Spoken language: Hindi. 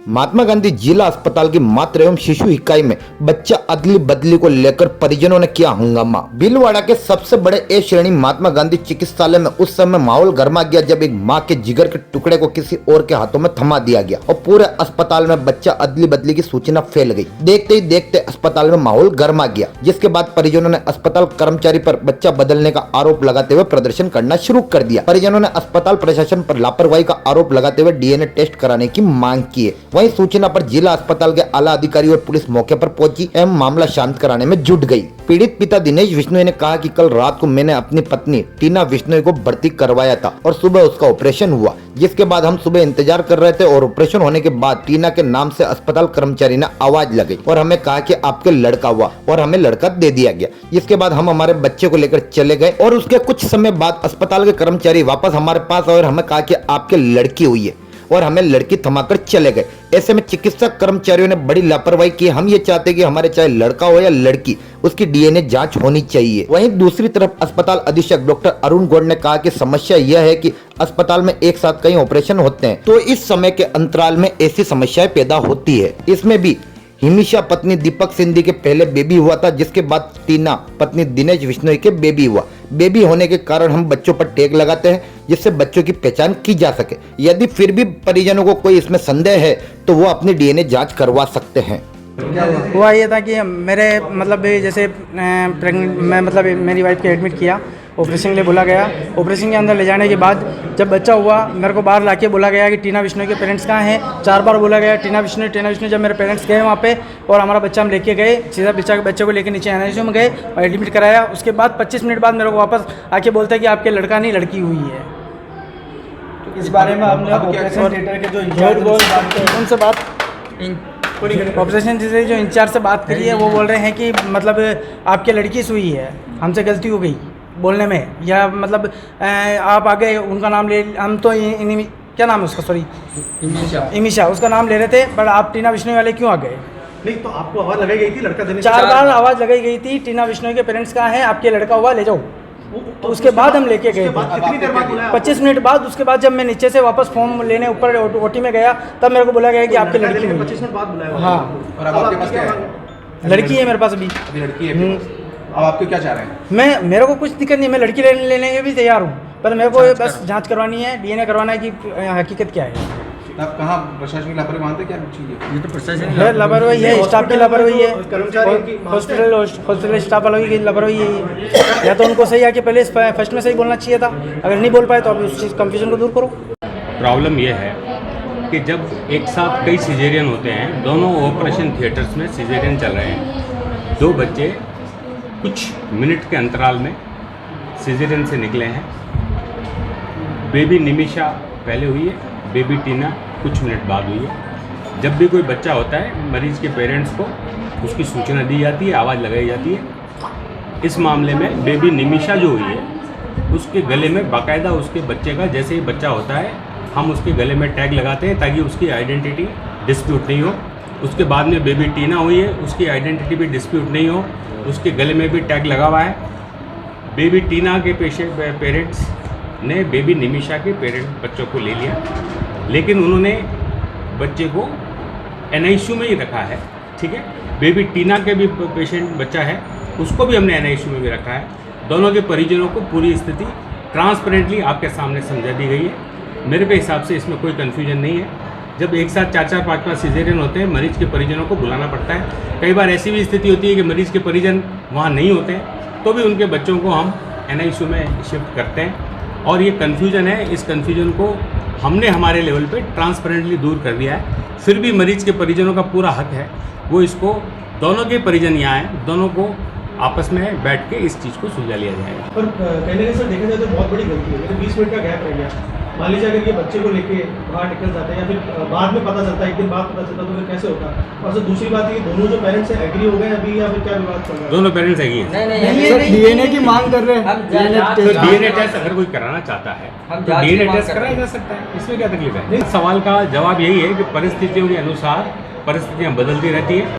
महात्मा गांधी जिला अस्पताल की मातृ एवं शिशु इकाई में बच्चा अदली बदली को लेकर परिजनों ने किया हंगामा। भीलवाड़ा के सबसे बड़े ए श्रेणी महात्मा गांधी चिकित्सालय में उस समय माहौल गर्मा गया जब एक मां के जिगर के टुकड़े को किसी और के हाथों में थमा दिया गया और पूरे अस्पताल में बच्चा अदली बदली की सूचना फैल गई। देखते ही देखते अस्पताल में माहौल गर्मा गया, जिसके बाद परिजनों ने अस्पताल कर्मचारी पर बच्चा बदलने का आरोप लगाते हुए प्रदर्शन करना शुरू कर दिया। परिजनों ने अस्पताल प्रशासन पर लापरवाही का आरोप लगाते हुए डीएनए टेस्ट कराने की मांग की है। वहीं सूचना पर जिला अस्पताल के आला अधिकारी और पुलिस मौके पर पहुंची एवं मामला शांत कराने में जुट गई। पीड़ित पिता दिनेश बिश्नोई ने कहा कि कल रात को मैंने अपनी पत्नी टीना बिश्नोई को भर्ती करवाया था और सुबह उसका ऑपरेशन हुआ, जिसके बाद हम सुबह इंतजार कर रहे थे और ऑपरेशन होने के बाद टीना के नाम से अस्पताल कर्मचारी ने आवाज लगाई और हमें कहा कि आपके लड़का हुआ और हमें लड़का दे दिया गया। जिसके बाद हम हमारे बच्चे को लेकर चले गए और उसके कुछ समय बाद अस्पताल के कर्मचारी वापस हमारे पास आए और हमें कहा कि आपके लड़की हुई है और हमें लड़की थमाकर चले गए। ऐसे में चिकित्सा कर्मचारियों ने बड़ी लापरवाही की। हम ये चाहते हैं कि हमारे चाहे लड़का हो या लड़की, उसकी डीएनए जांच होनी चाहिए। वहीं दूसरी तरफ अस्पताल अधीक्षक डॉक्टर अरुण गौड़ ने कहा कि समस्या यह है कि अस्पताल में एक साथ कई ऑपरेशन होते हैं, तो इस समय के अंतराल में ऐसी समस्याएं पैदा होती है। इसमें भी हिमिशा पत्नी दीपक सिंधी के पहले बेबी हुआ था, जिसके बाद टीना पत्नी दिनेश बिश्नोई के बेबी हुआ। बेबी होने के कारण हम बच्चों पर टैग लगाते हैं जिससे बच्चों की पहचान की जा सके। यदि फिर भी परिजनों को कोई इसमें संदेह है तो वो अपनी डीएनए जांच करवा सकते हैं। हुआ ये था कि मेरे मतलब जैसे प्रेग्नेंट मैं मतलब मेरी वाइफ को एडमिट किया, ऑपरेशन के लिए बोला गया। ऑपरेशन के अंदर ले जाने के बाद जब बच्चा हुआ मेरे को बाहर लाके बोला गया कि टीना बिश्नोई के पेरेंट्स कहाँ हैं। 4 बार बोला गया टीना बिश्नोई। जब मेरे पेरेंट्स गए वहाँ पे और हमारा बच्चा हम लेके गए, सीधा बच्चे को लेके नीचे एनआईसीयू में गए और एडमिट कराया। उसके बाद 25 मिनट बाद मेरे को वापस आके बोलते हैं कि आपके लड़का नहीं लड़की हुई है। तो इस बारे में हमने ऑपरेशन थिएटर के जो उनसे बात ऑपरेशन थिएटर जो इंचार्ज से बात करी है, वो बोल रहे हैं कि मतलब आपके लड़की हुई है, हमसे गलती हो गई बोलने में, या मतलब आप आगे उनका नाम ले, हम तो क्या नाम है उसका, सॉरी इमिशा उसका नाम ले रहे थे, पर आप टीना बिश्नोई वाले क्यों आ गए? नहीं तो आपको आवाज़ लगाई गई थी लड़का देने 4 बार आवाज़ लगाई गई थी, टीना बिश्नोई के पेरेंट्स कहाँ हैं, आपके लड़का हुआ ले जाओ। तो उसके बाद हम लेके गए कितनी देर बाद बुलाया? 25 मिनट बाद। उसके बाद जब मैं नीचे से वापस फॉर्म लेने ऊपर ओटी में गया तब मेरे को बोला गया कि आपकी लड़की हुई। 25 मिनट बाद बुलाया? हाँ। और अब आपके पास क्या है? लड़की है मेरे पास अभी लड़की है। अब आप क्या चाह रहे हैं? मेरे को कुछ दिक्कत नहीं, मैं लड़की लेने के भी तैयार हूँ, पर मेरे को बस जांच करवानी है, डीएनए करवाना है कि हकीकत क्या है। आप कहाँ प्रशासन की लापरवाही मानते क्या चीज़ है? ये तो प्रशासन है, लापरवाही है, स्टाफ की लापरवाही है, हॉस्पिटल स्टाफ वालों की लापरवाही है। या तो उनको सही आके पहले फर्स्ट में सही बोलना चाहिए था, अगर नहीं बोल पाए तो अभी उस चीज़ कंफ्यूजन को दूर करो। प्रॉब्लम यह है कि जब एक साथ कई सिजेरियन होते हैं, दोनों ऑपरेशन थिएटर्स में सिजेरियन चल रहे हैं, 2 बच्चे कुछ मिनट के अंतराल में सिजेरियन से निकले हैं। बेबी निमिशा पहले हुई है, बेबी टीना कुछ मिनट बाद हुई है। जब भी कोई बच्चा होता है, मरीज के पेरेंट्स को उसकी सूचना दी जाती है, आवाज़ लगाई जाती है। इस मामले में बेबी निमिशा जो हुई है, उसके गले में बाकायदा उसके बच्चे का जैसे ही बच्चा होता है, हम उसके गले में टैग लगाते हैं ताकि उसकी आइडेंटिटी डिस्प्यूट नहीं हो। उसके बाद में बेबी टीना हुई है, उसकी आइडेंटिटी भी डिस्प्यूट नहीं हो, उसके गले में भी टैग लगा हुआ है। बेबी टीना के पेरेंट्स ने बेबी निमिशा के बच्चों को ले लिया, लेकिन उन्होंने बच्चे को एनआईसीयू में ही रखा है। ठीक है, बेबी टीना के भी बच्चा है, उसको भी हमने एनआईसीयू में भी रखा है। दोनों के परिजनों को पूरी स्थिति ट्रांसपेरेंटली आपके सामने समझा दी गई है। मेरे के हिसाब से इसमें कोई कन्फ्यूजन नहीं है। जब एक साथ 4-4, 5-5 सिजेरियन होते हैं, मरीज के परिजनों को बुलाना पड़ता है। कई बार ऐसी भी स्थिति होती है कि मरीज के परिजन वहाँ नहीं होते, तो भी उनके बच्चों को हम एनआईसीयू में शिफ्ट करते हैं। और ये कन्फ्यूजन है, इस कन्फ्यूजन को हमने हमारे लेवल पे ट्रांसपेरेंटली दूर कर दिया है। फिर भी मरीज के परिजनों का पूरा हक है, वो इसको, दोनों के परिजन यहाँ हैं, दोनों को आपस में बैठ के इस चीज़ को सुलझा लिया जाएगा। पर कहने से देखा जाए तो बहुत बड़ी गलती है, तो 20 मिनट का गैप रह गया। मान लीजिए अगर ये बच्चे को लेके बाहर निकल जाते हैं या फिर बाद में पता चलता है, 1 दिन बाद पता चलता, तो फिर कैसे होता? और सर दूसरी बात है कि दोनों जो पेरेंट्स हैं एग्री हो गए अभी या फिर क्या विवाद चल रहा है? दोनों पेरेंट्स है ही डीएनए की मांग कर रहे हैं। डीएनए टेस्ट अगर कोई कराना चाहता है तो डीएनए टेस्ट कराया जा सकता है, इसमें क्या तकलीफ है? सवाल का जवाब यही है कि परिस्थितियों के अनुसार परिस्थितियाँ बदलती रहती हैं।